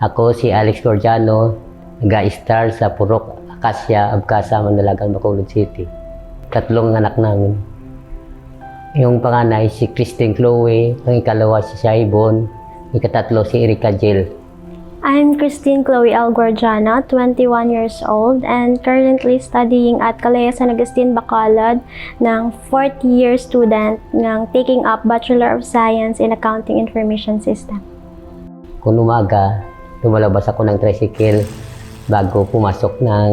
Ako si Alex Gordiano, nag-star sa Purok Acacia, Abcasa, Mandalagan, Bacolod City. 3 anak namin. Yung panganay si Christine Chloe, ang ikalawa si Shaibon, ikatatlo si Erica Jill. I'm Christine Chloe L. Gordiano, 21 years old and currently studying at Kalea San Agustin, Bacolod ng 4th year student ng taking up Bachelor of Science in Accounting Information System. Kung umaga, lumalabas ako ng tricycle bago pumasok ng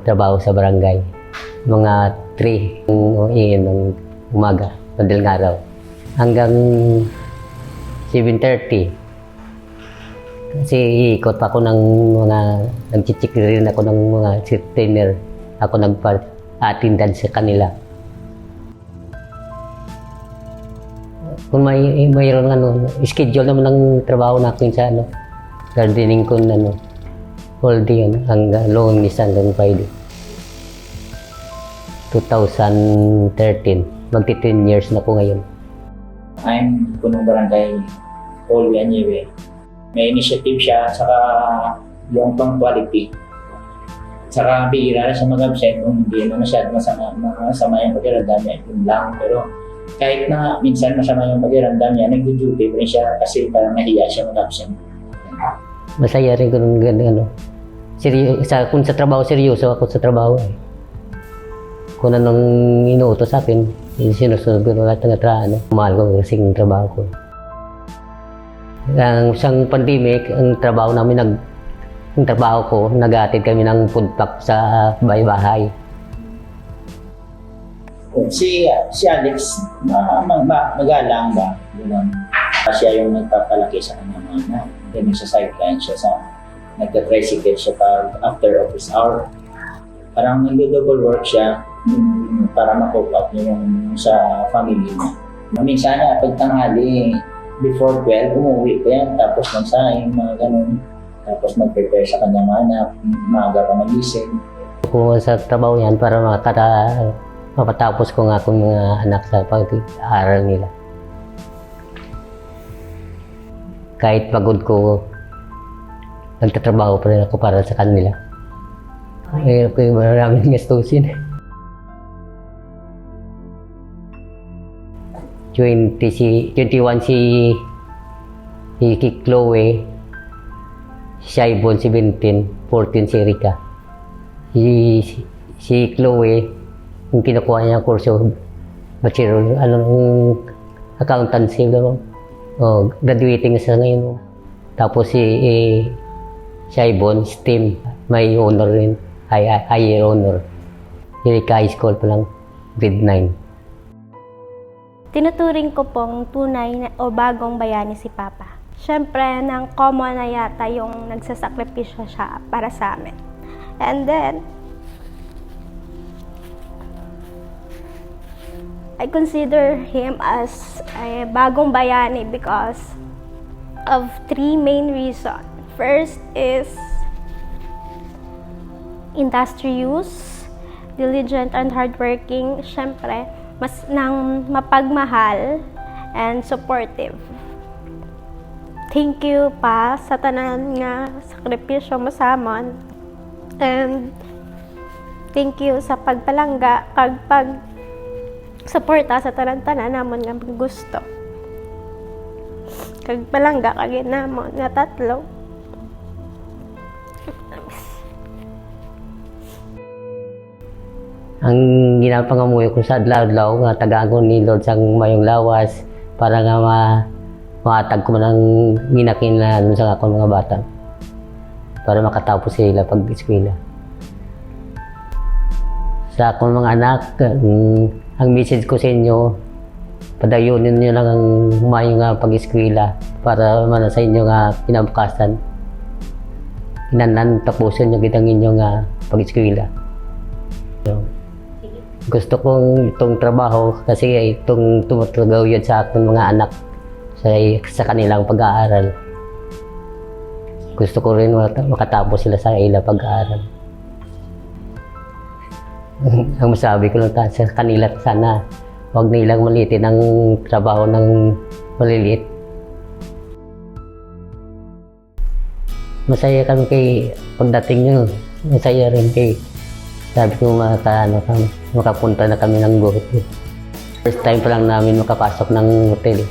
trabaho sa barangay. Mga 3 ng umaga, madaling araw. Hanggang 7:30. Kasi iikot pa ako ng mga, nag-check rin ako ng mga trainer. Ako nagpa-attendance sa kanila. Kung mayroon schedule naman ng trabaho natin sa gardening ko whole day yun, hanggang Lunes hanggang Friday. 2013, magti 10 years na po ngayon. I'm punong barangay Paul Villanueva. May initiative siya, saka yung punctuality. Saka bihira na siya mag-absent kung hindi na masyadong masama yung pag-iramdam niya. Yun lang, pero kahit na minsan masama yung pag-iramdam niya, nag-duty pa rin siya kasi parang nahiya siya mag-absent. Masaya rin ko nung kung sa trabaho, seryoso ako sa trabaho. Kung anong inuutos sa akin, sinusunod ko lahat ng mahal ko kasing trabaho ko. Ang isang pandemic, ang trabaho ko, nag-aatid kami ng food pack sa bahay-bahay. Si Alex, magalang ba? Siya yung nagpapalaki sa kanyang mga anak. Then nagsa-sideline siya nagka-tricycle siya after office hour. Parang nag-double work siya para ma-cope up yung sa family niya. Minsan pag tanghali, before 12, umuwi pa yan, tapos magsaing, mga ganun. Tapos mag-prepare sa kanyang mga anak, maaga pa magising. Kung sa trabaho yan, para mapatapos ko nga akong mga anak sa pag-aaral nila. Kahit pagod ko, nagtatrabaho pa rin ako para sa kanila. Mayroon ko yung maraming gastusin. 21 si Chloe, si Shaibon 17, 14 si Erica. Si Chloe, yung kinukuha niya kurso, bachelor, accountancy, graduating sa ngayon. Tapos si Shaibon, STEM, may honor rin, higher honor. Erica high school pa lang, grade 9. Tinuturing ko pong tunay o bagong bayani si Papa. Siyempre, nang common na yata yung nagsasakripisyo siya para sa amin. And then, I consider him as a bagong bayani because of 3 main reasons. First is industrious, diligent and hardworking, siyempre, mas nang mapagmahal and supportive. Thank you pa sa tanan nga sakripisyo mo sa amon. And thank you sa pagpalangga kag pag-suporta sa tanan-tanan namon nga gusto. Kag palangga kag namon nga 3. Ang ginapangamuyo ko sa adlaw-adlaw nga tagaan ko ni Lord sang mayong lawas para nga maatag ko man ang ginakinahanglan sa akong mga bata para makatapos sila pag-eskwela. Sa akong mga anak, ang message ko sa inyo, padayunin niyo lang ang mayong pag-eskwela para man sa inyo nga kinabukasan. Inanan tapusin niyo kitang inyong pag-eskwela. Gusto kong itong trabaho kasi itong tumutulagaw yun sa aking mga anak sa kanilang pag-aaral. Gusto ko rin makatapos sila sa ilang pag-aaral. Ang masabi ko lang sa kanila, sana huwag nilang maliitin ang trabaho ng maliliit. Masaya kami kay pagdating nyo. Masaya rin kay sabi ko makapunta na kami ng Go Hotel. First time pa lang namin makapasok ng hotel.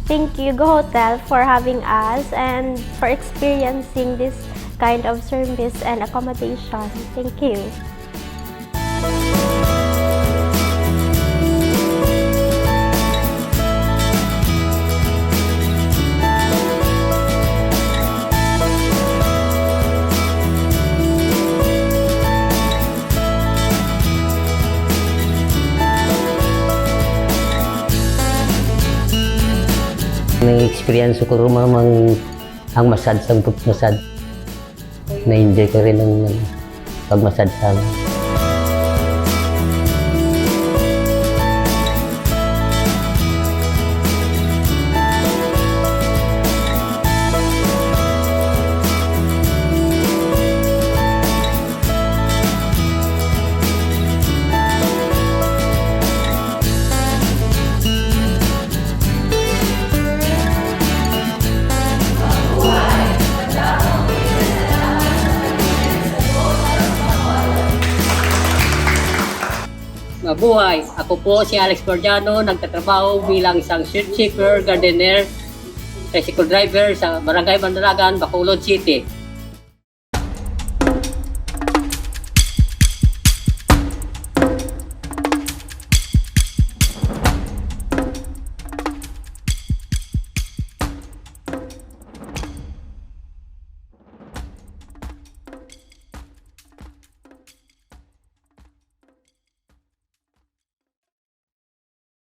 Thank you, Go Hotel, for having us and for experiencing this kind of service and accommodation. Thank you. Na-experience ko rin ang massage, ang foot massage. Na-enjoy ko rin ang pag-massage sa amin. Mabuhay! Ako po si Alex Gordiano, nagtatrabaho bilang isang street sweeper, gardener, tricycle driver sa Barangay Mandalagan, Bacolod City.